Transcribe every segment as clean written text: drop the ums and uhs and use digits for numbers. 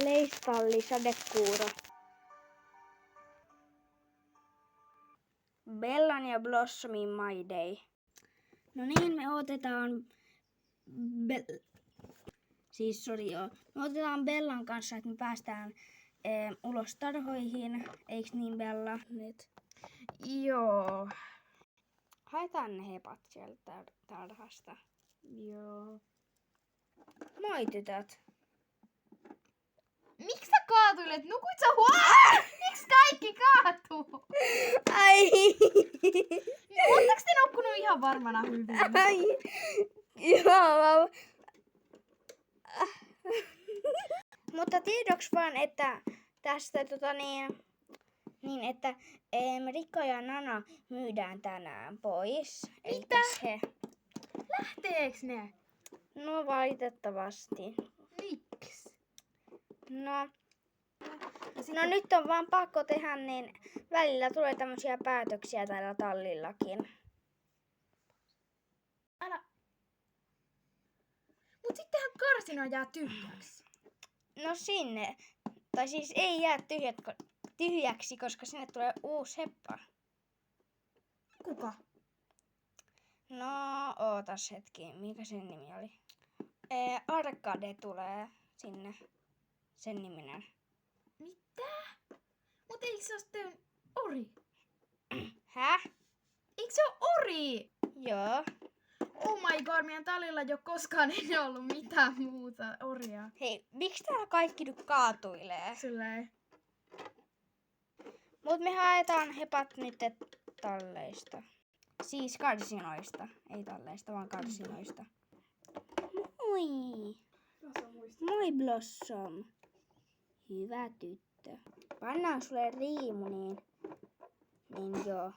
Leistalli sadekuuro. Bellan ja Blossomin My Day. No niin, me otetaan me otetaan Bellan kanssa, että me päästään ulos tarhoihin. Eiks niin, Bella? Nyt. Joo. Haetaan ne hepat sieltä tarhasta. Joo. Moi tytöt. Miksi sä kaatuilet? Nukuit sä Miksi kaikki kaatuu? Ai! Oletteko te nukkunut ihan varmana hyvin? Ai! Joo. Mutta tiedoks vaan, että tästä että Rikka ja Nana myydään tänään pois. Mitä? He... Lähteeks ne? No valitettavasti. Miksi? No nyt on vaan pakko tehdä, niin välillä tulee tämmöisiä päätöksiä täällä tallillakin. Mut sittenhän karsina jää tyhjäksi. No sinne. Tai siis ei jää tyhjäksi, koska sinne tulee uusi heppa. Kuka? No, ootas hetki. Mikä sen nimi oli? Arkade tulee sinne. Sen niminen. Mitä? Mut eikö se oo sitten ori? Häh? Eikö se oo ori? Joo. Oh my god, meidän tallilla ei oo koskaan ennen ollut mitään muuta oria. Hei, miksi täällä kaikki nyt kaatuilee? Silleen. Mut me haetaan hepat nyt talleista. Siis karsinoista. Ei talleista, vaan karsinoista. Moi! Moi Blossom. Hyvä tyttö. Pannaan sulle riimu, niin joo.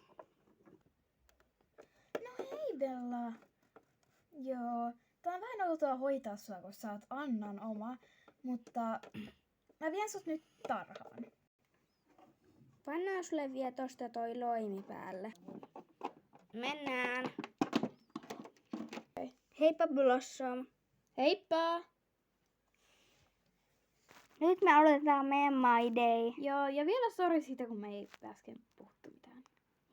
No hei Bella. Joo, tää on vähän outoa hoitaa sua, kun sä oot Annan oma, mutta mä vien sut nyt tarhaan. Pannaan sulle vielä tosta toi loimi päälle. Mennään. Heippa Blossom. Heippa! Nyt me aloitetaan meidän My Day. Joo, ja vielä sori siitä, kun me ei äsken puhuttu mitään.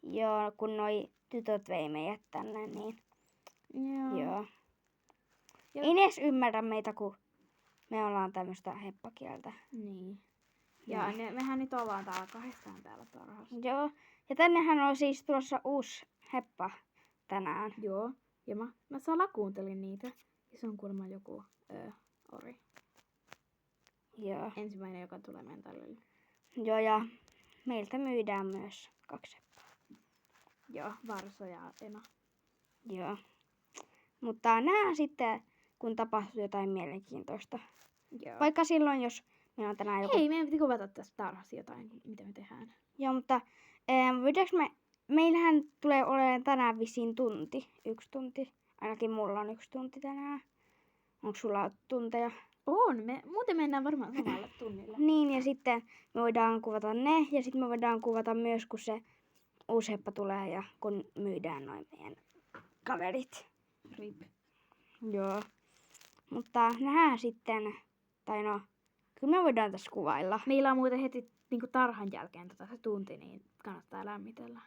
Joo, kun noi tytöt vei meidät tänne, niin joo. Ei ne edes ymmärrä meitä, kun me ollaan tämmöstä heppakieltä. Niin. Ja mehän nyt ollaan täällä kahdestaan täällä tarhassa. Joo, ja tännehän on siis tulossa uusi heppa tänään. Joo, ja mä salakuuntelin niitä. Ja se on kuulemma joku ori. Joo. Ensimmäinen, joka tulee meidän tallille. Joo, ja meiltä myydään myös 2 heppaa. Joo, Varso ja Ena. Joo. Mutta nähdään sitten, kun tapahtuu jotain mielenkiintoista. Joo. Vaikka silloin, jos meillä on tänään joku... Hei, meidän piti kuvata tässä tarhassa jotain, mitä me tehdään. Joo, mutta meillähän tulee olemaan tänään vissiin 1 tunti. Ainakin mulla on 1 tunti tänään. Onko sulla tunteja? On, muuten mennään varmaan samalle tunnille. Niin, ja sitten me voidaan kuvata ne, ja sitten me voidaan kuvata myös, kun se uusi heppa tulee ja kun myydään noin meidän kaverit. Rip. Joo. Mutta nähdään sitten, tai no, kyllä me voidaan tässä kuvailla. Meillä on muuten heti niin tarhan jälkeen se tunti, niin kannattaa lämmitellä.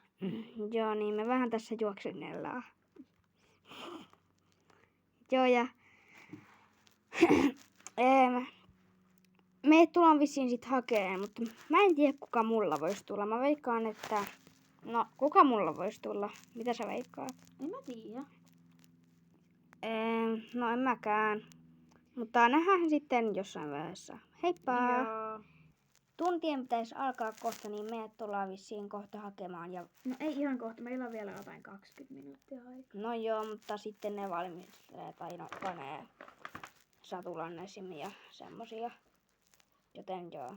Joo, niin me vähän tässä juoksennellaan. Joo, ja me tullaan vissiin sit hakemaan, mutta mä en tiedä kuka mulla voisi tulla. Mä veikkaan, että... No, kuka mulla voisi tulla? Mitä sä veikkaat? En mä tiedä. No en mäkään. Mutta nähdään sitten jossain vaiheessa. Heippa! Joo. Tuntien pitäisi alkaa kohta, niin meidät tullaan vissiin kohta hakemaan. Ja... No ei ihan kohta, meillä on vielä jotain 20 minuuttia aikaa. No joo, mutta sitten ne valmistelee tai no panee satulan esim. Ja semmosia. Joten joo.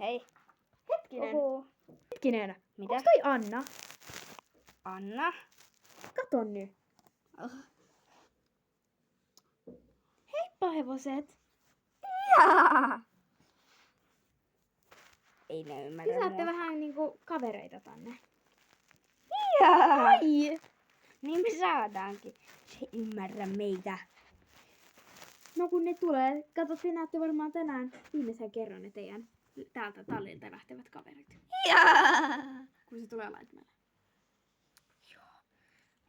Hei! Hetkinen. Uhu. Hetkinen. Mitä? Onks toi Anna? Anna? Kato nyt. Heippa hevoset. Jaa! Ei ne ymmärrä Te saatte mua. vähän niinku kavereita tänne. Jaa! Ai! Niin me saadaankin. Se ei ymmärrä meitä. No kun ne tulee, kato, te näette varmaan tänään viimeisen kerran ne teidän täältä tallilta lähtevät kaverit. Jaa. Kun se tulee laitmelle.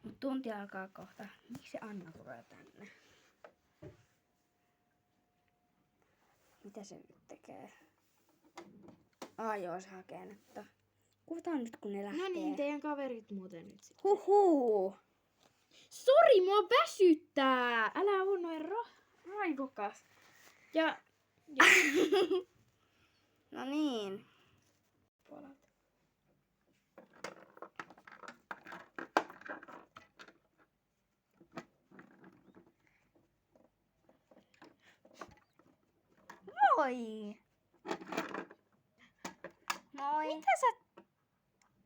Mut tunti alkaa kohta. Miksi Anna tulee tänne? Mitä se nyt tekee? Joo, se hakee nyt. Kuvataan nyt kun ne lähtee. No niin, teidän kaverit muuten nyt sitten. Huhuu. Sori, mua väsyttää! Älä oo noin raivokas. Ja No niin. puolalta. Moi. Moi. Mitä sä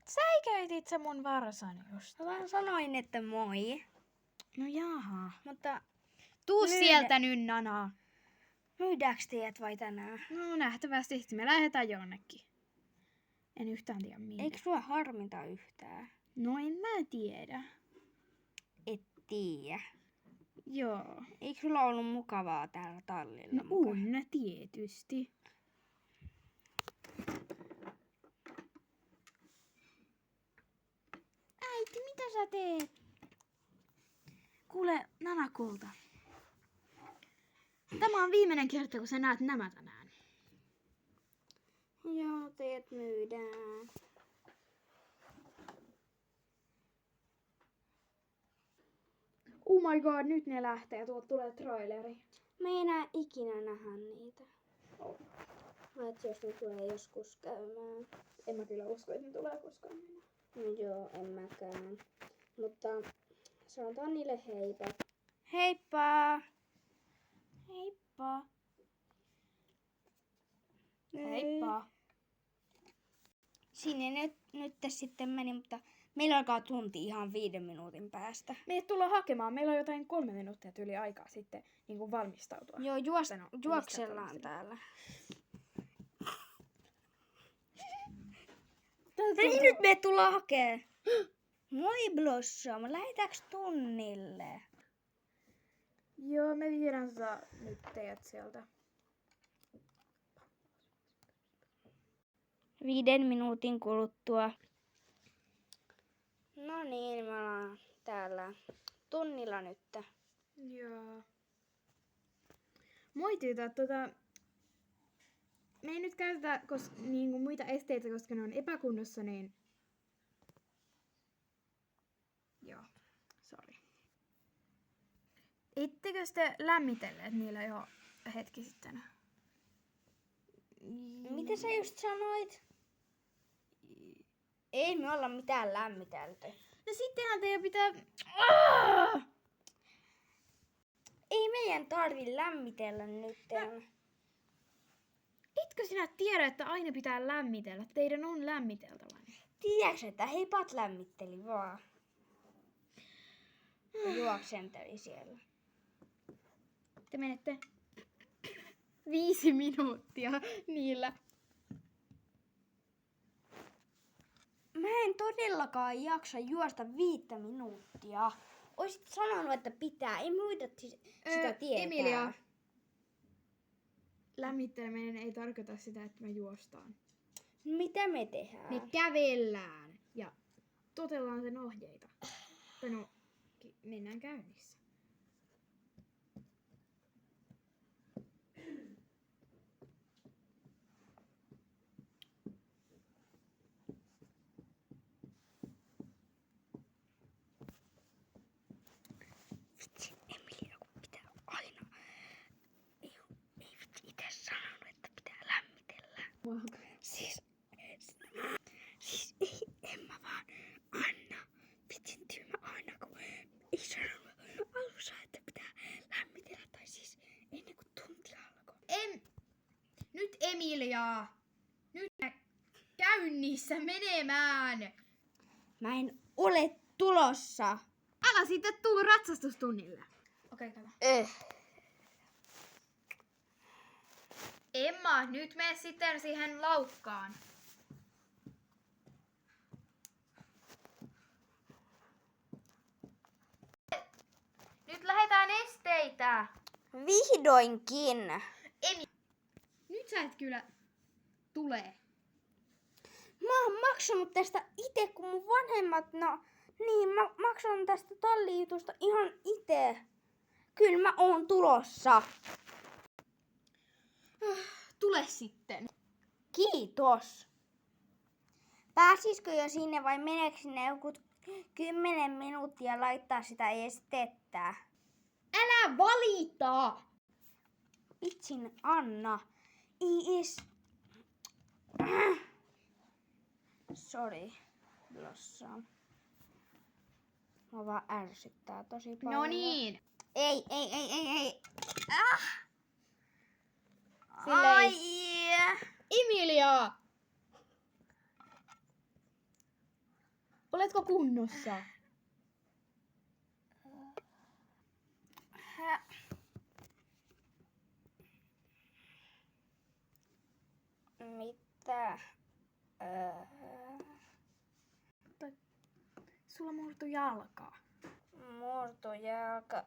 säikäytit sä mun varsan just? Mä vaan sanoin, että moi. No jaha. Mutta Tuu Myydä- sieltä nyt, Nana. myydääks teidät vai tänään? No nähtävästi me lähdetään jonnekin. En yhtään tiedä minne. Eikö sua harmita yhtään? No en mä tiedä. Et tiedä. Joo. Eikö sulla ollut mukavaa täällä tallilla? No on tietysti. Äiti, mitä sä teet? Kuule, Nana kulta. Tämä on viimeinen kerta, kun sä näet nämä tänään. Joo, teet myydään. Oh my god, nyt ne lähtee. Tuolta tulee traileri. Mä en enää ikinä nähdä niitä. Paitsi jos ne tulee joskus käymään. En mä kyllä usko, että ne tulee koskaan. No joo, en mäkään. Mutta sanotaan niille heippa. Heippa! Heippa. Heippa. Sinne nyt sitten meni, mutta meillä alkaa tunti ihan 5 minuutin päästä. Meidät tullaan hakemaan. Meillä on jotain 3 minuuttia tyyli aikaa sitten niin kuin valmistautua. Joo, No, juoksellaan omista täällä. Niin Nyt me tullaan hakee. Moi Blossom, lähdetäänkö tunnille? Joo, me viedään nyt teidät sieltä. 5 minuutin kuluttua. No niin, me ollaan täällä tunnilla nyt. Joo. Moi tytöt, me ei nyt käytetä niinku muita esteitä, koska ne on epäkunnossa, niin... Joo, sori. Ittekö te lämmitelleet niillä jo hetki sitten? Mitä sä just sanoit? Ei me olla mitään lämmitelty. No sittenhän teidän pitää... Ei meidän tarvi lämmitellä nyt. Etkö sinä tiedä, että aina pitää lämmitellä? Teidän on lämmiteltävä. Tiedätkö, että heipat lämmitteli vaan. Juoksenteli siellä. Te menette 5 minuuttia niillä. Mä en todellakaan jaksa juosta 5 minuuttia. Oisit sanonut, että pitää. Ei muita sitä tietää. Emilia. Lämmitteleminen ei tarkoita sitä, että me juostaan. Mitä me tehdään? Me kävellään ja totellaan sen ohjeita. Tai no, mennään käynnissä. Vitsi, Emilia, kun pitää aina. Ei vitsi itse sanonut, että pitää lämmitellä. Siis ei Emma vaan Anna. Vitsin tyymä aina, kun ei sanonut alussa, että pitää lämmitellä. Tai siis ennen kuin tunti alkoi. Nyt Emilia! Nyt käynnissä menemään! Mä en ole tulossa. Älä sitten tuu ratsastustunnille. Okei, kato. Emma, nyt mene sitten siihen laukkaan. Nyt lähdetään esteitä. Vihdoinkin. Nyt sä et kyllä tule. Mä oon maksanut tästä itse, kun mun vanhemmat, mä maksan tästä tallijutusta ihan itse. Kyllä mä oon tulossa. Tule sitten. Kiitos. Pääsisikö jo sinne vai meneekö sinne joku 10 minuuttia laittaa sitä estettä? Älä valita! Vitsin Anna. Is. Sorry. Blossom. Mä vaan ärsyttää tosi paljon. No niin. Ei. Silleen. Ai. Emilia! Oletko kunnossa? Mitä? Sulla murtu jalka. Murtojalka.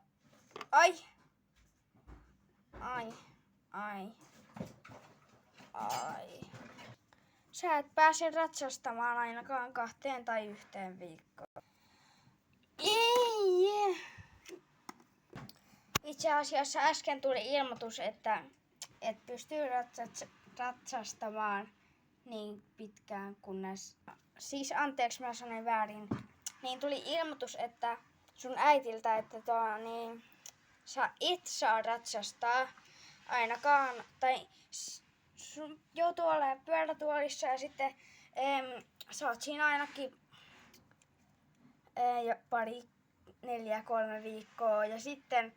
Ai. Sä et pääse ratsastamaan ainakaan 2 tai 1 viikkoon. Ei. Itse asiassa äsken tuli ilmoitus, että et pystyy ratsastamaan niin pitkään kunnes... Siis anteeksi, mä sanoin väärin. Niin tuli ilmoitus, että sun äitiltä, että sä et saa ratsastaa ainakaan, tai sun joutuu olemaan pyörätuolissa ja sitten sä oot siinä ainakin 4-3 viikkoa ja sitten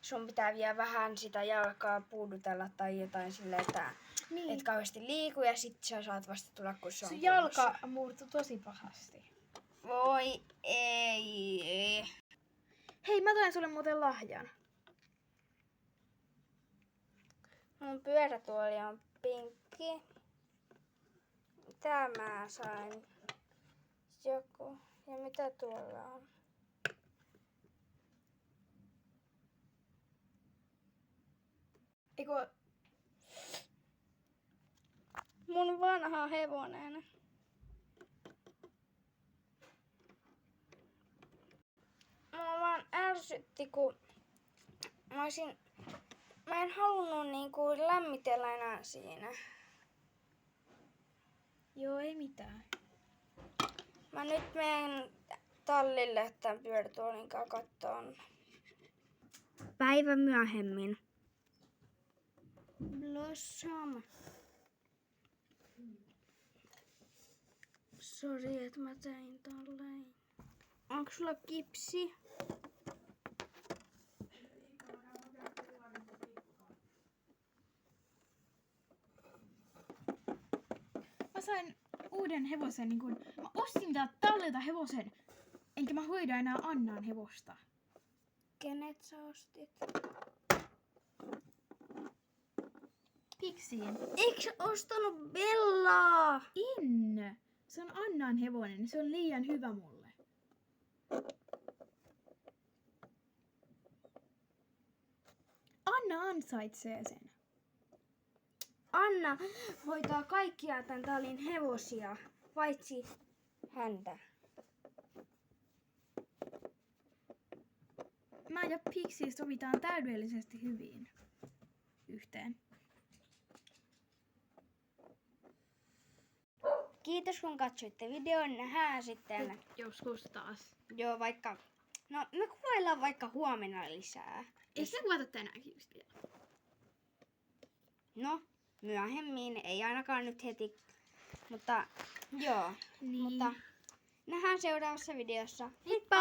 sun pitää vielä vähän sitä jalkaa puudutella tai jotain silleen, että et kauheasti liiku ja sit sä saat vasta tulla, kun se on Sun jalka murtu tosi pahasti. Voi ei. Hei, mä toin sulle muuten lahjan. Mun pyörätuoli on pinkki. Mitä mä sain? Joku. Ja mitä tuolla on? Eiku... Mun vanha hevonen. Mua vaan ärsytti, kun mä en halunnut niinku lämmitellä enää siinä. Joo, ei mitään. Mä nyt menen tallille tämän pyörätuolin kanssa kattoon. Päivä myöhemmin. Blossom. Sori, että mä tein tolleen. Onko sulla kipsi? Mä sain uuden hevosen, niin kun mä ostin täältä tallilta hevosen, enkä mä hoida enää Annan hevosta. Kenet sä ostit? Piksiin. Eikö sä ostanut Bellaa? En! Se on Annan hevonen, se on liian hyvä mulle. Anna ansaitsee sen. Anna hoitaa kaikkia tän tallin hevosia, paitsi häntä. Mä ja Pixie sovitaan täydellisesti hyvin yhteen. Kiitos kun katsoitte videon. Nähdään sitten. Joskus taas. Joo, vaikka... No, me kuvaillaan vaikka huomenna lisää. Ei sitä kuvata tänäänkin just vielä. No, myöhemmin. Ei ainakaan nyt heti. Mutta, joo. Niin. Mutta nähdään seuraavassa videossa. Heippa!